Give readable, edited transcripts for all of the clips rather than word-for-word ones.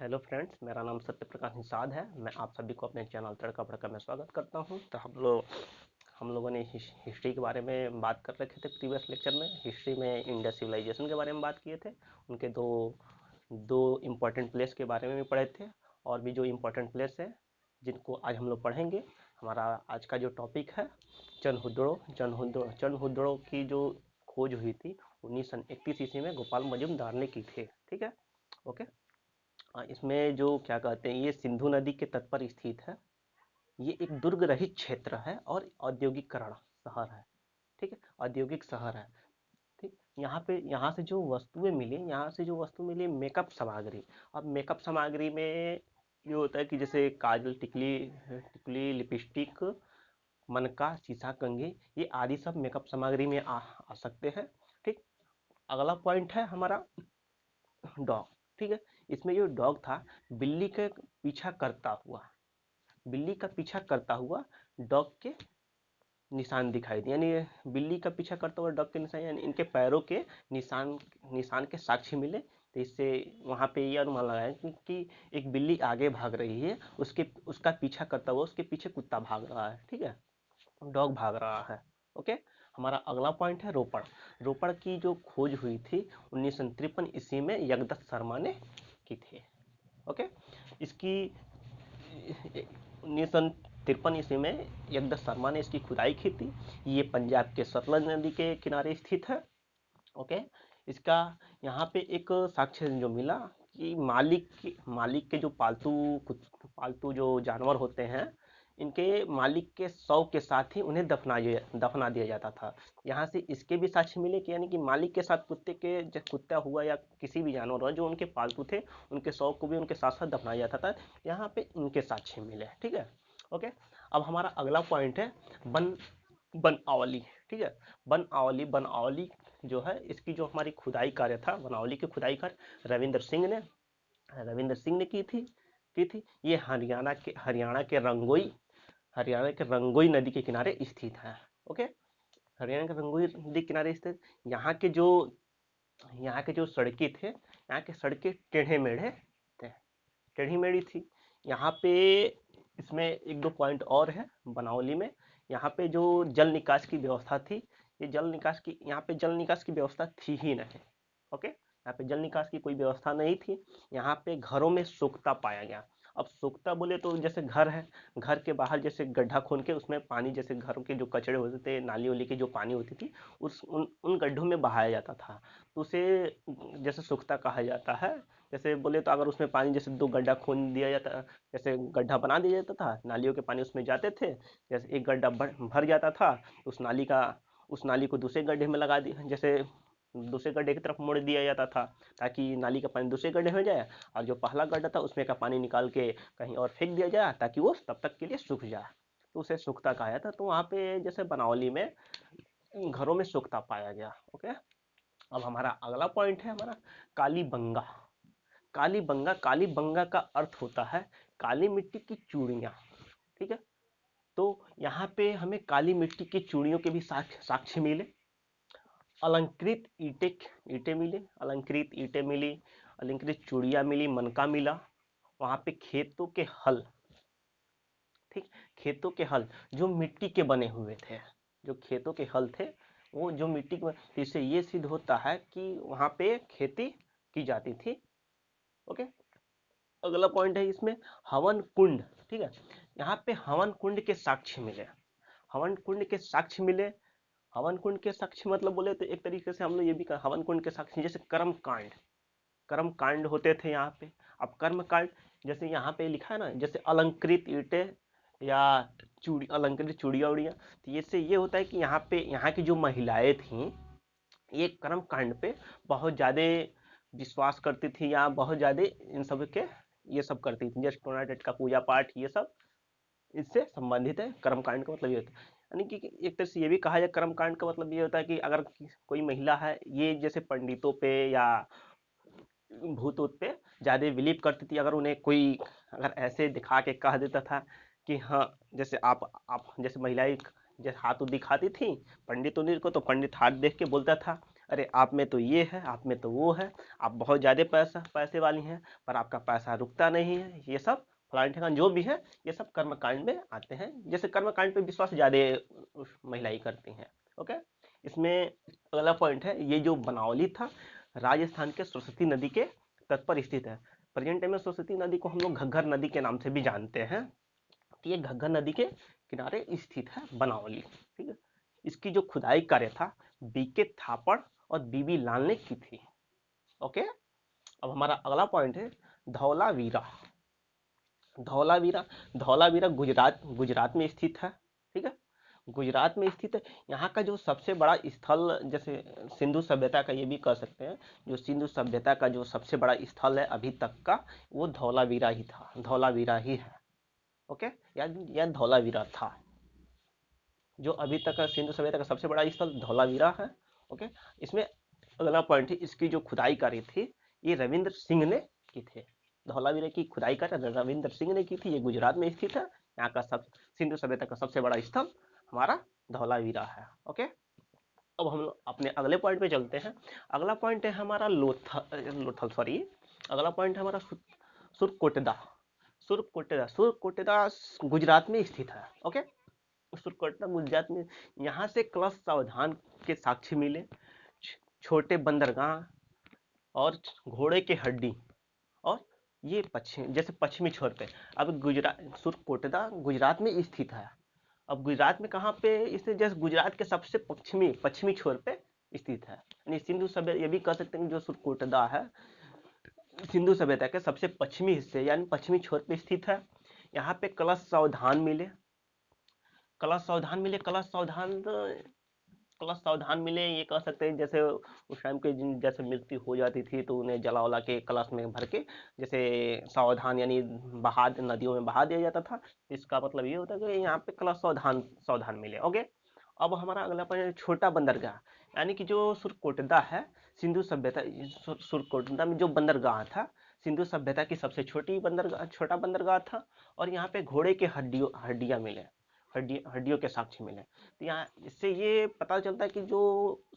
Hello friends, मेरा नाम सत्यप्रकाश निषाद है। मैं आप सभी को अपने चैनल तड़का भड़का में स्वागत करता हूं। तो हम लोगों ने हिस्ट्री के बारे में बात कर रखे थे। प्रीवियस लेक्चर में हिस्ट्री में इंडस सिविलाइजेशन के बारे में बात किए थे। उनके दो दो इम्पोर्टेंट प्लेस के बारे में भी पढ़े थे, और भी जो इम्पोर्टेंट प्लेस है जिनको आज हम लोग पढ़ेंगे। हमारा आज का जो टॉपिक है चंद्रहुदड़ो की जो खोज हुई थी 1931 ईस्वी में गोपाल मजुमदार ने की थी। ठीक है, ओके। इसमें जो क्या कहते हैं, ये सिंधु नदी के तट पर स्थित है। ये एक दुर्ग रहित क्षेत्र है और औद्योगिकरण शहर है। ठीक है, औद्योगिक शहर है। ठीक, यहाँ से जो वस्तुएं मिली, यहाँ से जो वस्तु मिली मेकअप सामग्री। अब मेकअप सामग्री में ये होता है कि जैसे काजल, टिकली टिकली लिपस्टिक, मनका, शीशा, कंघी, ये आदि सब मेकअप सामग्री में आ सकते हैं। ठीक, अगला पॉइंट है हमारा डॉग। ठीक है, इसमें जो डॉग था, बिल्ली के पीछा करता हुआ बिल्ली का पीछा करता हुआ डॉग के निशान दिखाई दिए। यानी बिल्ली का पीछा करता हुआ डॉग के निशान, यानी इनके पैरों के निशान निशान के साक्ष्य मिले। तो इससे वहां पे ये अनुमान लगाया कि एक बिल्ली आगे भाग रही है, उसका पीछा करता हुआ उसके पीछे कुत्ता भाग रहा है। ठीक है, डॉग भाग रहा है। ओके, हमारा अगला पॉइंट है रोपड़। रोपड़ की जो खोज हुई थी 1953 ईस्वी में जगदत्त शर्मा ने की थी। ओके, इसकी 1953 ईस्वी में जगदत्त शर्मा ने इसकी खुदाई की थी। ये पंजाब के सतलज नदी के किनारे स्थित है। ओके, इसका यहाँ पे एक साक्ष्य जो मिला कि मालिक के जो पालतू जो जानवर होते हैं, इनके मालिक के शव के साथ ही उन्हें दफना दिया जाता था। यहाँ से इसके भी साक्ष्य मिले कि यानी कि मालिक के साथ कुत्ता हुआ या किसी भी जानवर हुआ जो उनके पालतू थे, उनके शव को भी उनके साथ साथ दफनाया जाता था। यहाँ पे इनके साक्ष्य मिले। ठीक है, ओके। अब हमारा अगला पॉइंट है वन वनआवली। ठीक है, वनआवली जो है, इसकी जो हमारी खुदाई कार्य था, वनावली की खुदाई कार्य रविंद्र सिंह ने की थी। ये हरियाणा के रंगोई नदी के किनारे स्थित है। ओके, हरियाणा के रंगोई नदी के किनारे स्थित यहाँ के जो सड़कें थे, यहाँ के सड़कें टेढ़े मेढ़े थे, टेढ़ी मेढ़ी थी। यहाँ पे इसमें एक दो पॉइंट और है बनावली में। यहाँ पे जो जल निकास की व्यवस्था थी, यहाँ पे जल निकास की व्यवस्था थी ही नहीं। ओके, यहाँ पे जल निकास की कोई व्यवस्था नहीं थी। यहाँ पे घरों में सोखता पाया गया। अब सोखता बोले तो जैसे घर है, घर के बाहर जैसे गड्ढा खोद के उसमें पानी, जैसे घरों के जो कचड़े होते थे, नाली वाली की जो पानी होती थी, उन गड्ढों में बहाया जाता था। तो उसे जैसे सोखता कहा जाता है। जैसे बोले तो अगर उसमें पानी जैसे दो गड्ढा खोद दिया जाता, जैसे गड्ढा बना दिया जाता था, नालियों के पानी उसमें जाते थे। जैसे एक गड्ढा भर जाता था, उस नाली को दूसरे गड्ढे में लगा दिया, जैसे दूसरे गड्ढे की तरफ मोड़ दिया जाता था, ताकि नाली का पानी दूसरे गड्ढे में जाए, और जो पहला गड्ढा था उसमें का पानी निकाल के कहीं और फेंक दिया जाए, ताकि वो तब तक के लिए सूख जाए। तो उसे सूखता कहा जाता। तो वहाँ पे जैसे बनावली में घरों में सूखता पाया गया। ओके, अब हमारा अगला पॉइंट है हमारा कालीबंगा। कालीबंगा का अर्थ होता है काली मिट्टी की चूड़ियाँ। ठीक है, तो यहाँ पे हमें काली मिट्टी की चूड़ियों के भी साक्ष्य मिले। अलंकृत ईंटें मिली, अलंकृत चूड़ियाँ मिली, मनका मिला। वहाँ पे ठीक, खेतों के हल जो मिट्टी के बने हुए थे, जो खेतों के हल थे वो जो मिट्टी के इससे ये सिद्ध होता है कि वहाँ पे खेती की जाती थी। ओके, अगला पॉइंट है इसमें हवन कुंड। ठीक है, यहाँ पे हवन कुंड के साक्ष्य मिले। हवन कुंड के साक्ष्य मिले हवन कुंड के साक्ष्य मतलब बोले तो एक तरीके से हम लोग ये भी हवन कुंड के साक्ष्य जैसे कर्म कांड होते थे यहाँ पे। अब कर्म कांड जैसे यहाँ पे लिखा है ना, जैसे अलंकृत ईंटें या अलंकृत चूड़िया उड़िया, तो ये होता है कि यहाँ की जो महिलाएं थीं, ये कर्म कांड पे बहुत ज्यादा विश्वास करती थी, या बहुत ज्यादा इन सब के ये सब करती थी, जैसे टोनाटेट का पूजा पाठ, ये सब इससे संबंधित है। कर्म कांड का मतलब ये होता है, यानी कि एक तरह से ये भी कहा जाए, कर्म कांड का मतलब ये होता है कि अगर कोई महिला है, ये जैसे पंडितों पे या भूत ऊत पे ज्यादा बिलीव करती थी। अगर उन्हें कोई अगर ऐसे दिखा के कह देता था कि हाँ, जैसे आप जैसे महिलाएं जैसे हाथ दिखाती थी पंडित उन्हीं को, तो पंडित हाथ देख के बोलता था, अरे आप में तो ये है, आप में तो वो है, आप बहुत ज़्यादा पैसे वाली हैं, पर आपका पैसा रुकता नहीं है। ये सब फलाने ठिकाने जो भी है, ये सब कर्मकांड में आते हैं। जैसे कर्मकांड पे विश्वास ज़्यादा महिलाएं करती हैं। ओके, इसमें अगला पॉइंट है, ये जो बनावली था राजस्थान के सरस्वती नदी के तट पर स्थित है। प्रेजेंट टाइम में सरस्वती नदी को हम लोग घग्गर नदी के नाम से भी जानते हैं। तो ये घग्गर नदी के किनारे स्थित है बनावली। ठीक है, इसकी जो खुदाई कार्य था बीके थापड़ और बीबी लाल ने की थी। ओके, अब हमारा अगला पॉइंट है धौलावीरा। धौलावीरा धौलावीरा गुजरात गुजरात में स्थित है। ठीक है, गुजरात में स्थित है। यहाँ का जो सबसे बड़ा स्थल, जैसे सिंधु सभ्यता का ये भी कह सकते हैं, जो सिंधु सभ्यता का जो सबसे बड़ा स्थल है अभी तक का, वो धौलावीरा ही था, धौलावीरा ही है। ओके, या धौलावीरा था। जो अभी तक का सिंधु सभ्यता का सबसे बड़ा स्थल धौलावीरा है। ओके, इसमें अगला पॉइंट है, इसकी जो खुदाई करी थी ये रविंद्र सिंह ने की थी। धौलावीरा की खुदाई कार्य रविंद्र सिंह ने की थी। ये गुजरात में स्थित है। यहाँ का सब सिंधु सभ्यता का सबसे बड़ा स्थल हमारा धौलावीरा है। ओके, अब हम लोग अपने अगले पॉइंट पे चलते हैं। अगला पॉइंट है हमारा लोथल सॉरी, अगला पॉइंट है हमारा सुरकोटदा। सुरकोटदा सुरकोटदा गुजरात में स्थित है। ओके, सुरकोटदा गुजरात में, यहाँ से कलश सावधान के साक्ष्य मिले, छोटे बंदरगाह और घोड़े की हड्डी, और ये पश्चिम जैसे पश्चिमी छोर पे। अब गुजरात सुरकोटदा गुजरात में स्थित है। अब गुजरात में कहाँ पे इसे, जैसे गुजरात के सबसे पश्चिमी पश्चिमी छोर पे स्थित है। यानी सिंधु सभ्यता, ये भी कह सकते हैं जो सुरकोटदा है सिंधु सभ्यता के सबसे पश्चिमी हिस्से यानी पश्चिमी छोर पे स्थित है। यहाँ पे कलश सावधान मिले, कलश सावधान मिले, कलश सावधान मिले, ये कह सकते हैं जैसे उस टाइम के जैसे मृत्यु हो जाती थी तो उन्हें जला उला के कलश में भर के जैसे सावधान यानी बहा नदियों में बहा दिया जाता था। इसका मतलब ये होता है कि यहाँ पे कलश सावधान सावधान मिले। ओके, अब हमारा अगला पॉइंट है छोटा बंदरगाह। यानी कि जो सुरकोटदा है सिंधु सभ्यता, सुरकोटदा में जो बंदरगाह था सिंधु सभ्यता की सबसे छोटी बंदरगाह, छोटा बंदरगाह था। और यहाँ पे घोड़े के हड्डियों मिले, हड्डियों के साक्ष्य मिले। तो यहाँ इससे ये पता चलता है कि जो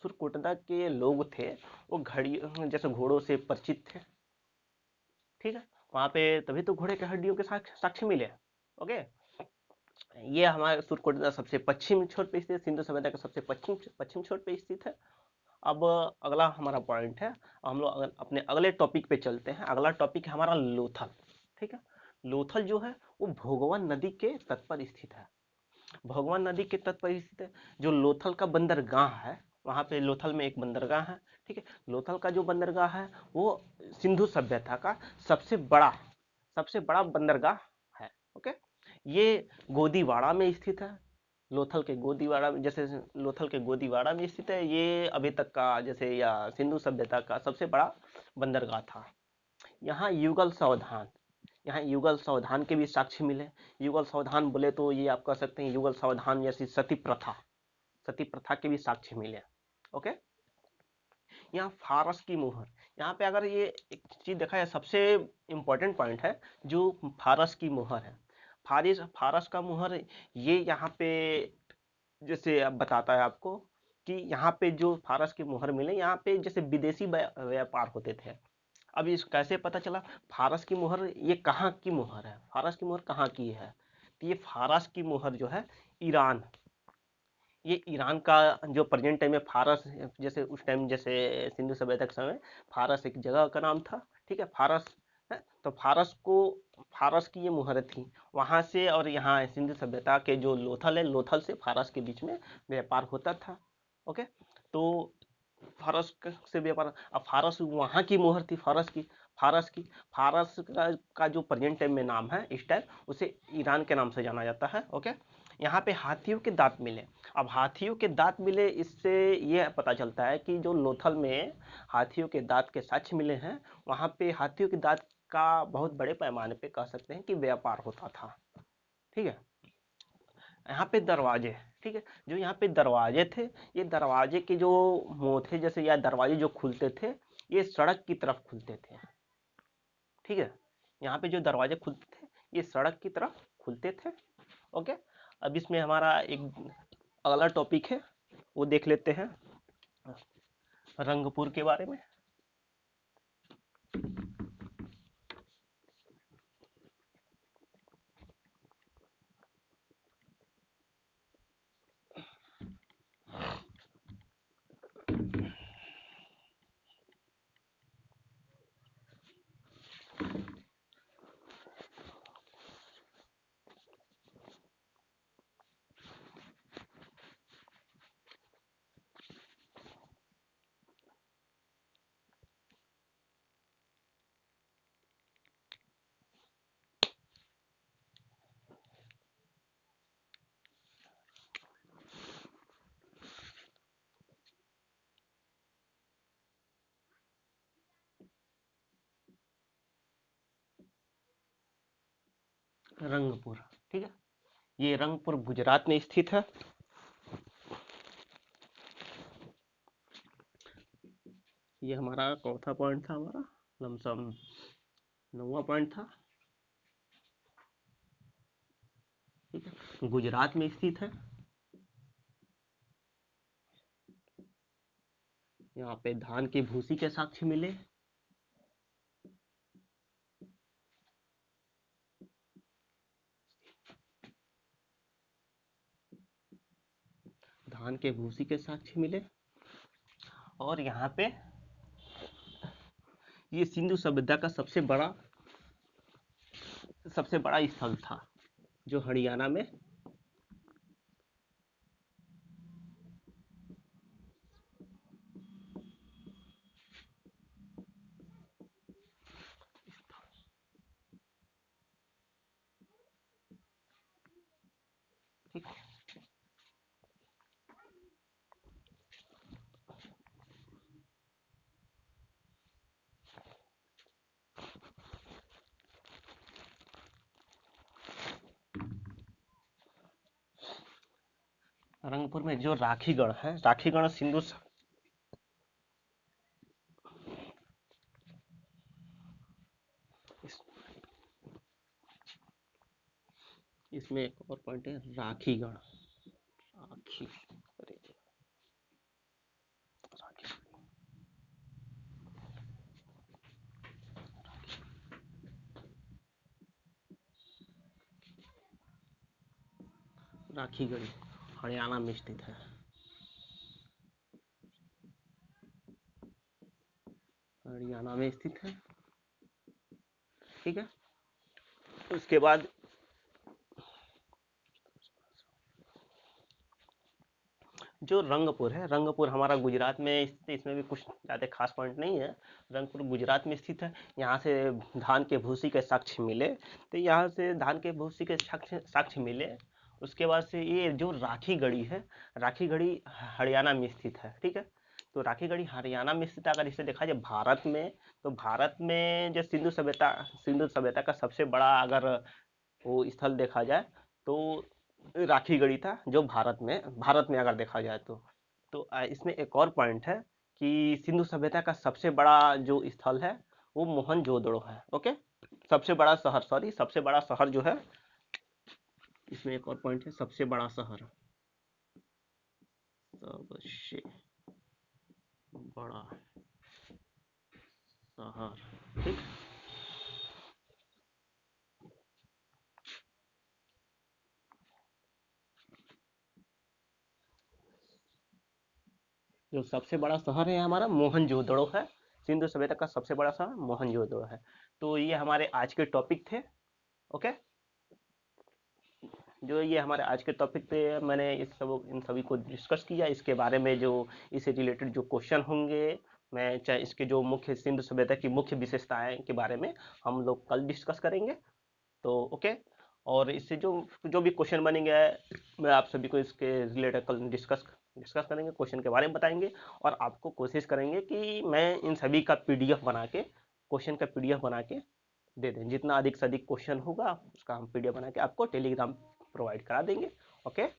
सुरकोटदा के लोग थे वो घड़ी जैसे घोड़ों से परिचित थे। ठीक है, वहां पे तभी तो घोड़े के हड्डियों के साक्ष्य मिले। ओके, ये हमारे सुरकोटदा सबसे पश्चिम छोर पे स्थित, सिंधु सभ्यता का सबसे पश्चिम पश्चिम छोर पे स्थित है। अब अगला हमारा पॉइंट है, हम लोग अपने अगले टॉपिक पे चलते हैं। अगला टॉपिक है हमारा लोथल। ठीक है, लोथल जो है वो भोगवन नदी के तट पर स्थित है। भगवान नदी के तट पर स्थित है। जो लोथल का बंदरगाह है, वहां पे लोथल में एक बंदरगाह है। ठीक है, लोथल का जो बंदरगाह है वो सिंधु सभ्यता का सबसे बड़ा बंदरगाह है। ओके, ये गोदीवाड़ा में स्थित है। लोथल के गोदीवाड़ा में, जैसे लोथल के गोदीवाड़ा में स्थित है। ये अभी तक का जैसे या सिंधु सभ्यता का सबसे बड़ा बंदरगाह था। यहाँ युगल सावधान, यहाँ युगल सावधान के भी साक्ष्य मिले। युगल सावधान बोले तो ये आप कह सकते हैं युगल सावधान जैसी सती प्रथा के भी साक्ष्य मिले। ओके, यहाँ फारस की मुहर, यहाँ पे अगर ये एक चीज देखा है, सबसे इंपॉर्टेंट पॉइंट है जो फारस की मुहर है। फारिस फारस का मुहर, ये यहाँ पे जैसे अब बताता है आपको कि यहाँ पे जो फारस की मुहर मिले, यहाँ पे जैसे विदेशी व्यापार होते थे। अब इस कैसे पता चला फारस की मुहर, ये कहाँ की मुहर है, फारस की मुहर कहाँ की है? तो ये फारस की मुहर जो है ईरान, ये ईरान का जो प्रेजेंट टाइम में फारस, जैसे उस टाइम जैसे सिंधु सभ्यता के समय फारस एक जगह का नाम था। ठीक है, फारस है, तो फारस की ये मुहर थी वहां से। और यहाँ सिंधु सभ्यता के जो लोथल है, लोथल से फारस के बीच में व्यापार होता था। ओके, तो से व्यापार, अब फारस वहाँ की मुहर थी, फारस का जो प्रेजेंट टाइम में नाम है इस टाइम, उसे ईरान के नाम से जाना जाता है। ओके, यहाँ पे हाथियों के दांत मिले। अब हाथियों के दांत मिले, इससे ये पता चलता है कि जो लोथल में हाथियों के दांत के साक्ष्य मिले हैं, वहाँ पे हाथियों के दांत का बहुत बड़े पैमाने पे कह सकते हैं कि व्यापार होता था। ठीक है, यहाँ पे दरवाजे, ठीक है, जो यहाँ पे दरवाजे थे, ये दरवाजे के जो मुंह थे जैसे, या दरवाजे जो खुलते थे, ये सड़क की तरफ खुलते थे। ठीक है, यहाँ पे जो दरवाजे खुलते थे ये सड़क की तरफ खुलते थे। ओके, अब इसमें हमारा एक अगला टॉपिक है वो देख लेते हैं। रंगपुर के बारे में। रंगपुर, ठीक है। ये रंगपुर गुजरात में स्थित है। ये हमारा कौन सा पॉइंट था, हमारा लमसम 9वां पॉइंट था, ठीक है। गुजरात में स्थित है। यहाँ पे धान की भूसी के साक्ष्य मिले। धान के भूसी के साक्ष्य मिले। और यहाँ पे ये सिंधु सभ्यता का सबसे बड़ा स्थल था, जो हरियाणा में ठीक। रंगपुर में जो राखीगढ़ है, राखीगढ़ इस, इसमें एक और पॉइंट है, राखीगढ़। राखी अरे राखी राखीगढ़ हरियाणा में स्थित है। हरियाणा में स्थित है, ठीक है। उसके बाद जो रंगपुर है, रंगपुर हमारा गुजरात में स्थित है। इसमें भी कुछ ज़्यादा खास पॉइंट नहीं है। रंगपुर गुजरात में स्थित है। यहाँ से धान के भूसी के साक्ष्य मिले, तो यहाँ से धान के भूसी के साक्ष्य मिले। उसके बाद से ये जो राखी गढ़ी है, राखी गढ़ी हरियाणा में स्थित है, ठीक है। तो राखी गढ़ी हरियाणा में स्थित है। अगर इसे देखा जाए भारत में, तो भारत में जो सिंधु सभ्यता का सबसे बड़ा अगर वो स्थल देखा जाए, तो राखी गढ़ी था, जो भारत में अगर देखा जाए तो इसमें एक और पॉइंट है कि सिंधु सभ्यता का सबसे बड़ा जो स्थल है वो मोहनजोदड़ो है। ओके, सबसे बड़ा शहर जो है, इसमें एक और पॉइंट है, सबसे बड़ा शहर, सबसे बड़ा शहर, ठीक। जो सबसे बड़ा शहर है हमारा मोहनजोदड़ो है। सिंधु सभ्यता का सबसे बड़ा शहर मोहनजोदड़ो है। तो ये हमारे आज के टॉपिक थे। ओके, जो ये हमारे आज के टॉपिक पे मैंने इन सभी को डिस्कस किया। इसके बारे में जो इससे रिलेटेड जो क्वेश्चन होंगे, मैं चाहे इसके जो मुख्य सिंधु सभ्यता की मुख्य विशेषताएं के बारे में हम लोग कल डिस्कस करेंगे। तो ओके, और इससे जो जो भी क्वेश्चन बनेंगे, मैं आप सभी को इसके रिलेटेड कल डिस्कस करेंगे, क्वेश्चन के बारे में बताएंगे। और आपको कोशिश करेंगे कि मैं इन सभी का पीडीएफ बना के, क्वेश्चन का पीडीएफ बना के दे दें। जितना अधिक से अधिक क्वेश्चन होगा उसका हम पीडीएफ बना के आपको टेलीग्राम प्रोवाइड करा देंगे। ओके।